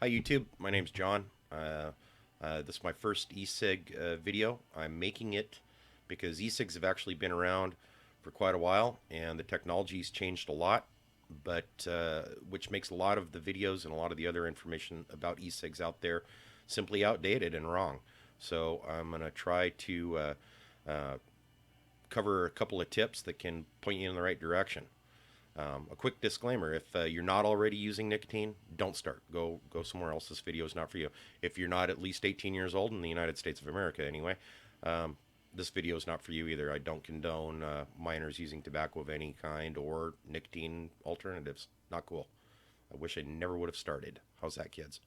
Hi YouTube, my name's John. This is my first e-cig video. I'm making it because e-cigs have actually been around for quite a while and the technology's changed a lot, but which makes a lot of the videos and a lot of the other information about e-cigs out there simply outdated and wrong. So I'm going to try to uh, cover a couple of tips that can point you in the right direction. A quick disclaimer: if you're not already using nicotine, don't start. Go somewhere else. This video is not for you. If you're not at least 18 years old in the United States of America, anyway, um, this video is not for you either. I don't condone minors using tobacco of any kind or nicotine alternatives. Not cool. I wish I never would have started. How's that, kids?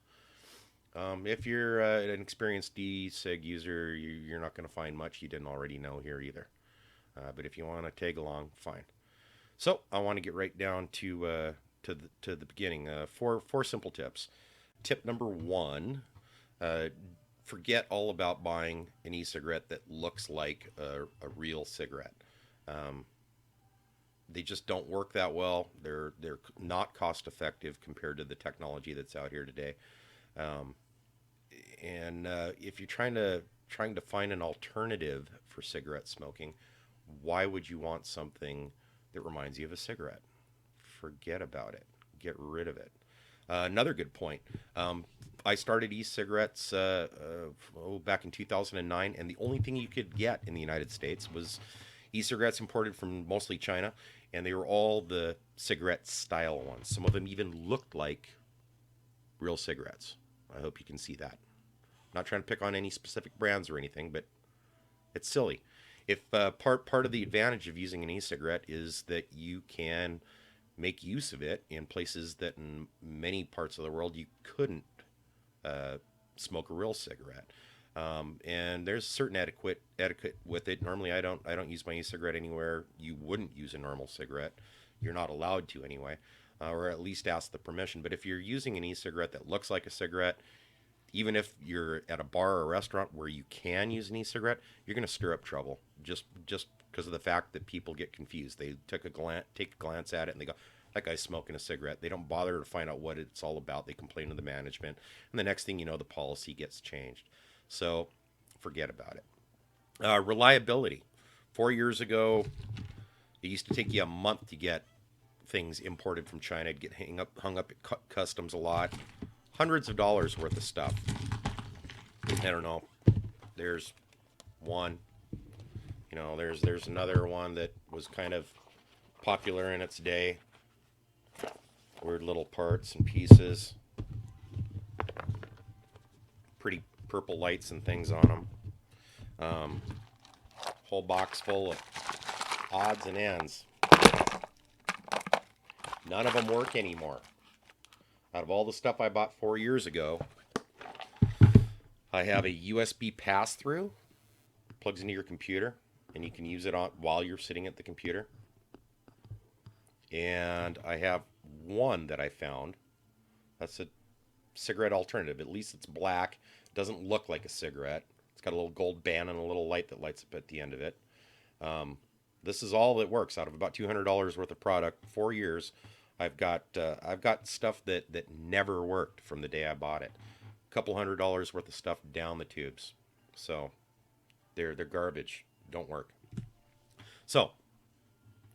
If you're an experienced e-cig user, you're not going to find much you didn't already know here either. But if you want to tag along, fine. So I want to get right down to the beginning. Four simple tips. Tip number one: uh, forget all about buying an e-cigarette that looks like a real cigarette. Um, they just don't work that well. They're not cost effective compared to the technology that's out here today. Um, and if you're trying to find an alternative for cigarette smoking, why would you want something that reminds you of a cigarette? Forget about it. Get rid of it. Another good point. I started e-cigarettes back in 2009, and the only thing you could get in the United States was e-cigarettes imported from mostly China, and they were all the cigarette style ones. Some of them even looked like real cigarettes. I hope you can see that. I'm not trying to pick on any specific brands or anything, but it's silly. If part of the advantage of using an e-cigarette is that you can make use of it in places that in many parts of the world you couldn't uh, smoke a real cigarette. And there's certain etiquette with it. Normally, I don't use my e-cigarette anywhere you wouldn't use a normal cigarette. You're not allowed to anyway, or at least ask the permission. But if you're using an e-cigarette that looks like a cigarette, even if you're at a bar or a restaurant where you can use an e-cigarette, you're going to stir up trouble just because of the fact that people get confused. They take a glance at it and they go, "That guy's smoking a cigarette." They don't bother to find out what it's all about. They complain to the management, and the next thing you know, the policy gets changed. So forget about it. Reliability. 4 years ago, it used to take you a month to get things imported from China. It'd get hung up at customs a lot. Hundreds of dollars worth of stuff. I don't know. There's one. There's another one that was kind of popular in its day. Weird little parts and pieces. Pretty purple lights and things on them. Um, Whole box full of odds and ends. None of them work anymore. Out of all the stuff I bought 4 years ago, I have a USB pass-through. Plugs into your computer, and you can use it on while you're sitting at the computer. And I have one that I found. That's a cigarette alternative. At least it's black. Doesn't look like a cigarette. It's got a little gold band and a little light that lights up at the end of it. This is all that works out of about $200 worth of product. 4 years. I've got stuff that never worked from the day I bought it. A couple $100 worth of stuff down the tubes. So they're garbage. Don't work. So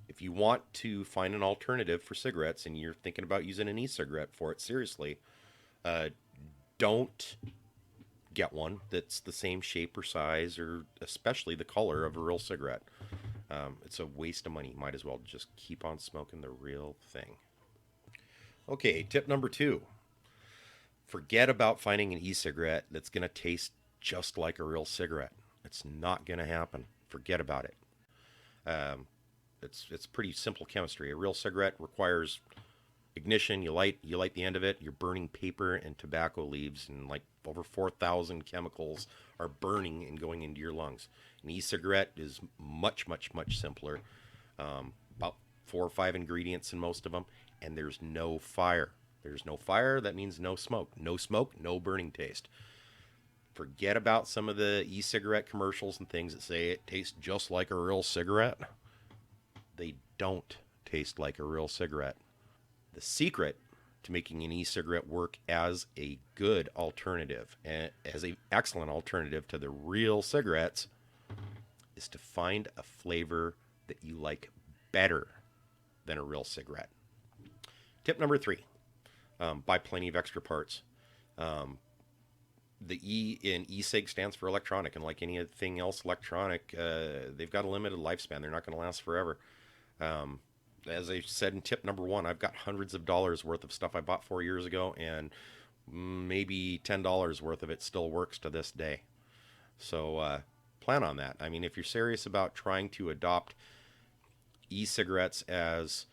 if you want to find an alternative for cigarettes and you're thinking about using an e-cigarette for it, seriously, uh, don't get one that's the same shape or size or especially the color of a real cigarette. It's a waste of money. Might as well just keep on smoking the real thing. Okay, tip number two: forget about finding an e-cigarette that's going to taste just like a real cigarette. It's not going to happen. Forget about it. Um, it's pretty simple chemistry. A real cigarette requires ignition. You light the end of it. You're burning paper and tobacco leaves, and like over 4,000 chemicals are burning and going into your lungs. An e-cigarette is much simpler. About 4 or 5 ingredients in most of them, and there's no fire. There's no fire. That means no smoke. No smoke, no burning taste. Forget about some of the e-cigarette commercials and things that say it tastes just like a real cigarette. They don't taste like a real cigarette. The secret to making an e-cigarette work as a good alternative, as an excellent alternative to the real cigarettes, is to find a flavor that you like better than a real cigarette. Tip number 3, buy plenty of extra parts. Um, the E in e-cig stands for electronic, and like anything else electronic, they've got a limited lifespan. They're not going to last forever. Um, as I said in tip number 1, I've got hundreds of dollars worth of stuff I bought 4 years ago, and maybe $10 worth of it still works to this day. So plan on that. I mean, if you're serious about trying to adopt e-cigarettes as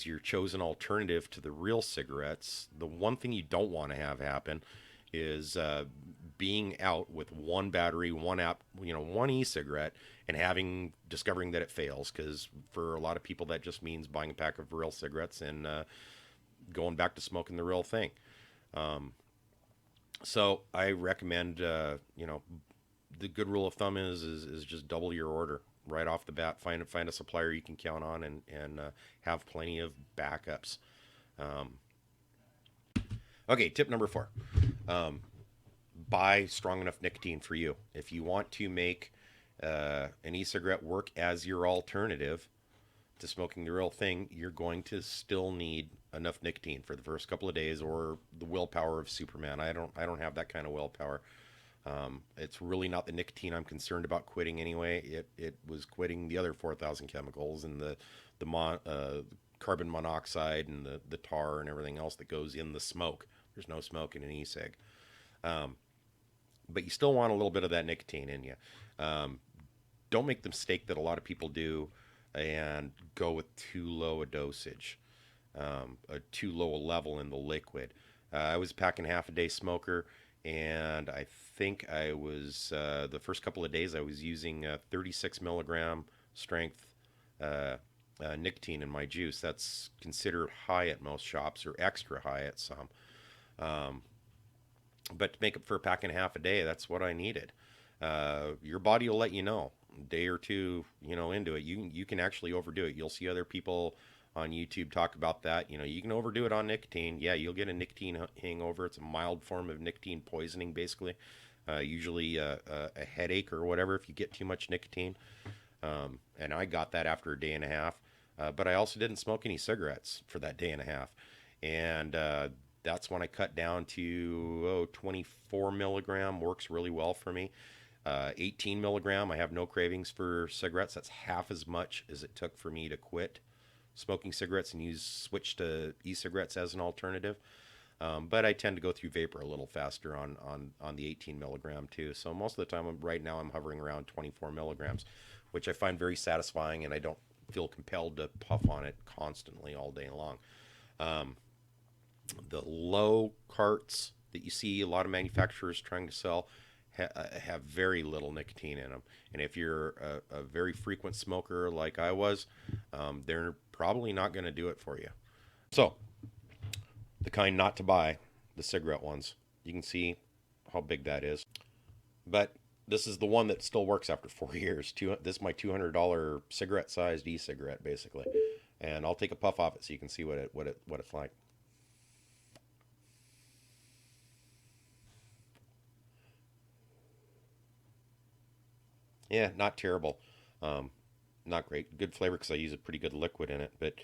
your chosen alternative to the real cigarettes, the one thing you don't want to have happen is being out with one battery, one app, one e-cigarette, and discovering that it fails. Because for a lot of people, that just means buying a pack of real cigarettes and going back to smoking the real thing. So I recommend, the good rule of thumb is just double your order right off the bat. Find a supplier you can count on, and have plenty of backups. Okay, tip number 4. Buy strong enough nicotine for you. If you want to make an e-cigarette work as your alternative to smoking the real thing, you're going to still need enough nicotine for the first couple of days, or the willpower of Superman. I don't have that kind of willpower. It's really not the nicotine I'm concerned about quitting anyway. It was quitting the other 4,000 chemicals and the carbon monoxide and the tar and everything else that goes in the smoke. There's no smoke in an e-cig. But you still want a little bit of that nicotine in you. Don't make the mistake that a lot of people do and go with too low a dosage, too low a level in the liquid. I was packing half a day smoker, and I think I was, the first couple of days, I was using 36 milligram strength nicotine in my juice. That's considered high at most shops, or extra high at some. But to make up for a pack and a half a day, that's what I needed. Your body will let you know a day or two, into it. You can actually overdo it. You'll see other people on YouTube talk about that. You can overdo it on nicotine. Yeah, you'll get a nicotine hangover. It's a mild form of nicotine poisoning, basically. Usually a headache or whatever if you get too much nicotine. And I got that after a day and a half. But I also didn't smoke any cigarettes for that day and a half. And that's when I cut down to 24 milligram. Works really well for me. 18 milligram, I have no cravings for cigarettes. That's half as much as it took for me to quit smoking cigarettes and switch to e-cigarettes as an alternative. But I tend to go through vapor a little faster on the 18 milligram too. So most of the time, right now, I'm hovering around 24 milligrams, which I find very satisfying, and I don't feel compelled to puff on it constantly all day long. The low carts that you see a lot of manufacturers trying to sell have very little nicotine in them. And if you're a very frequent smoker like I was, they're probably not going to do it for you. So, the kind not to buy, the cigarette ones. You can see how big that is. But this is the one that still works after 4 years. This is my $200 cigarette-sized e-cigarette, basically. And I'll take a puff off it so you can see what it's like. Yeah, not terrible. Not great. Good flavor because I use a pretty good liquid in it. But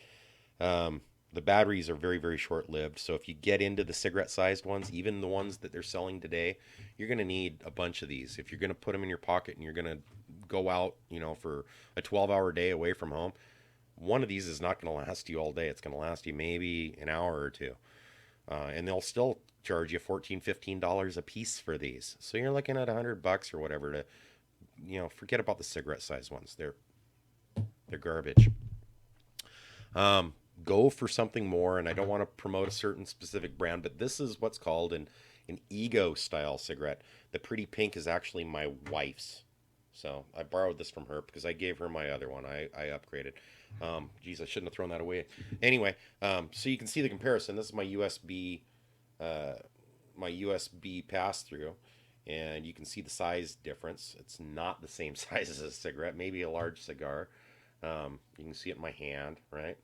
the batteries are very, very short-lived. So if you get into the cigarette-sized ones, even the ones that they're selling today, you're going to need a bunch of these. If you're going to put them in your pocket and you're going to go out, for a 12-hour day away from home, one of these is not going to last you all day. It's going to last you maybe an hour or two. And they'll still charge you $14, $15 a piece for these. So you're looking at $100 or whatever to, forget about the cigarette-sized ones. They're garbage. Go for something more, and I don't want to promote a certain specific brand, but this is what's called an Ego style cigarette. The pretty pink is actually my wife's. So I borrowed this from her because I gave her my other one. I upgraded. Geez, I shouldn't have thrown that away. Anyway, so you can see the comparison. This is my USB pass-through, and you can see the size difference. It's not the same size as a cigarette, maybe a large cigar. You can see it in my hand, right?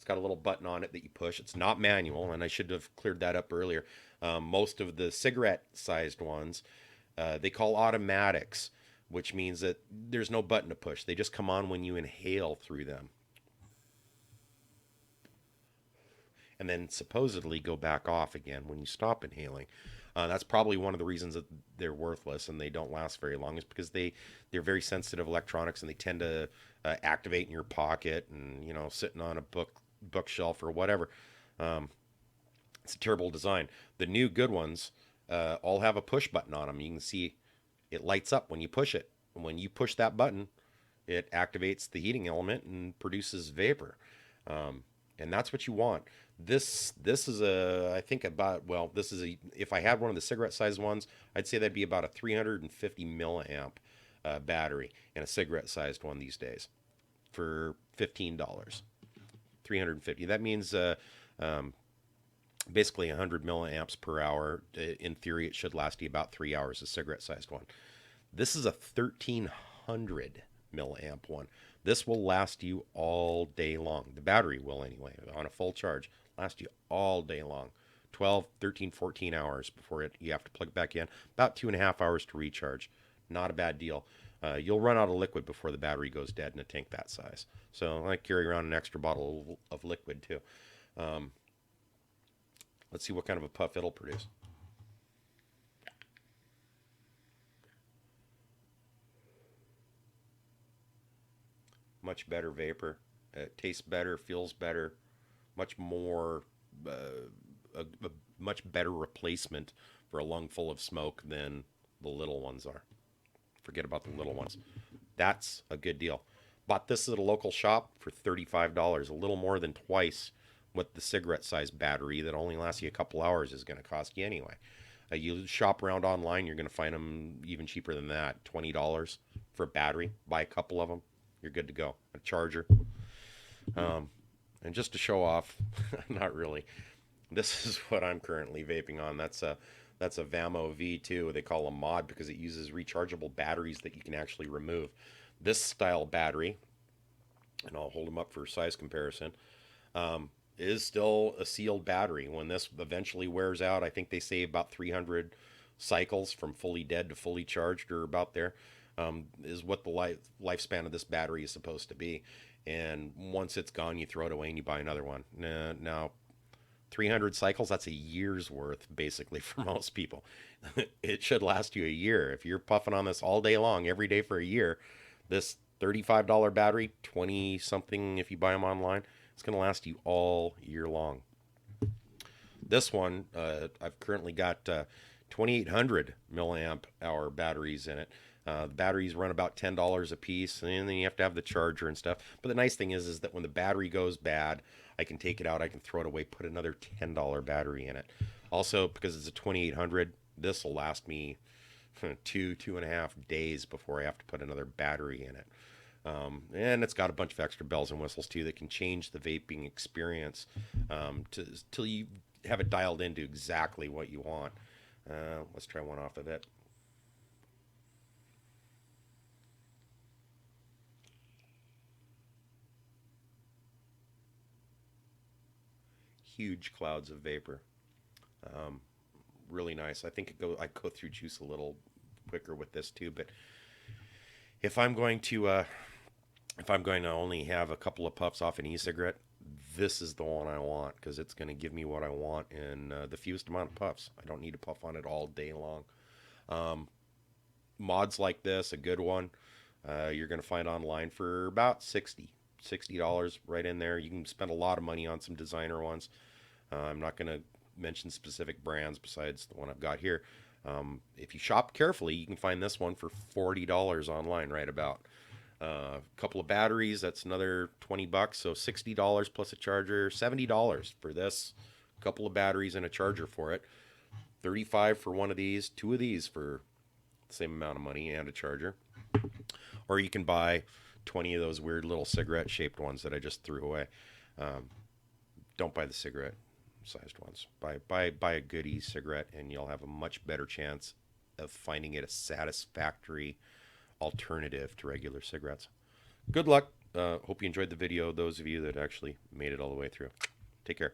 It's got a little button on it that you push. It's not manual, and I should have cleared that up earlier. Most of the cigarette-sized ones, they call automatics, which means that there's no button to push. They just come on when you inhale through them, and then supposedly go back off again when you stop inhaling. That's probably one of the reasons that they're worthless and they don't last very long, is because they're very sensitive electronics, and they tend to activate in your pocket and sitting on a bookshelf or whatever. Um, it's a terrible design. The new good ones all have a push button on them. You can see it lights up when you push it. And when you push that button, it activates the heating element and produces vapor. And that's what you want. This is a I think about well this is a if I had one of the cigarette sized ones, I'd say that'd be about a 350 milliamp battery in a cigarette sized one these days for $15. 350. That means um, basically 100 milliamps per hour. In theory, it should last you about 3 hours. A cigarette sized one. This is a 1300 milliamp one. This will last you all day long. The battery will, anyway, on a full charge, last you all day long. 12, 13, 14 hours before you have to plug it back in. About 2.5 hours to recharge. Not a bad deal. You'll run out of liquid before the battery goes dead in a tank that size. So I carry around an extra bottle of liquid too. Um, let's see what kind of a puff it'll produce. Much better vapor. It tastes better, feels better, much more, a much better replacement for a lung full of smoke than the little ones are. Forget about the little ones. That's a good deal. Bought this at a local shop for $35, a little more than twice what the cigarette size battery that only lasts you a couple hours is going to cost you anyway. You shop around online, you're going to find them even cheaper than that. $20 for a battery. Buy a couple of them, you're good to go. A charger. Um, and just to show off, not really. This is what I'm currently vaping on. That's a Vamo V2. They call them mod because it uses rechargeable batteries that you can actually remove. This style battery, and I'll hold them up for size comparison, is still a sealed battery. When this eventually wears out, I think they say about 300 cycles from fully dead to fully charged, or about there, is what the lifespan of this battery is supposed to be. And once it's gone, you throw it away and you buy another one. Now, 300 cycles, that's a year's worth, basically, for most people. It should last you a year. If you're puffing on this all day long, every day for a year, this $35 battery, 20 something if you buy them online, it's going to last you all year long. This one, I've currently got 2800 milliamp hour batteries in it. The batteries run about $10 a piece, and then you have to have the charger and stuff. But the nice thing is that when the battery goes bad, I can take it out, I can throw it away, put another $10 battery in it. Also, because it's a 2800, this will last me 2.5 days before I have to put another battery in it. And it's got a bunch of extra bells and whistles too that can change the vaping experience till you have it dialed into exactly what you want. Let's try one off of it. Huge clouds of vapor. Um, really nice. I think I go through juice a little quicker with this too. But if I'm going to only have a couple of puffs off an e-cigarette, this is the one I want because it's going to give me what I want in the fewest amount of puffs. I don't need to puff on it all day long. Um, Mods like this, a good one, you're going to find online for about $60 right in there. You can spend a lot of money on some designer ones. I'm not going to mention specific brands besides the one I've got here. If you shop carefully, you can find this one for $40 online right about. A couple of batteries, that's another $20, so $60 plus a charger, $70 for this. A couple of batteries and a charger for it. 35 for one of these, two of these for the same amount of money and a charger. Or you can buy 20 of those weird little cigarette shaped ones that I just threw away. Don't buy the cigarette sized ones. Buy a good e-cigarette and you'll have a much better chance of finding it a satisfactory alternative to regular cigarettes. Good luck. Hope you enjoyed the video, those of you that actually made it all the way through. Take care.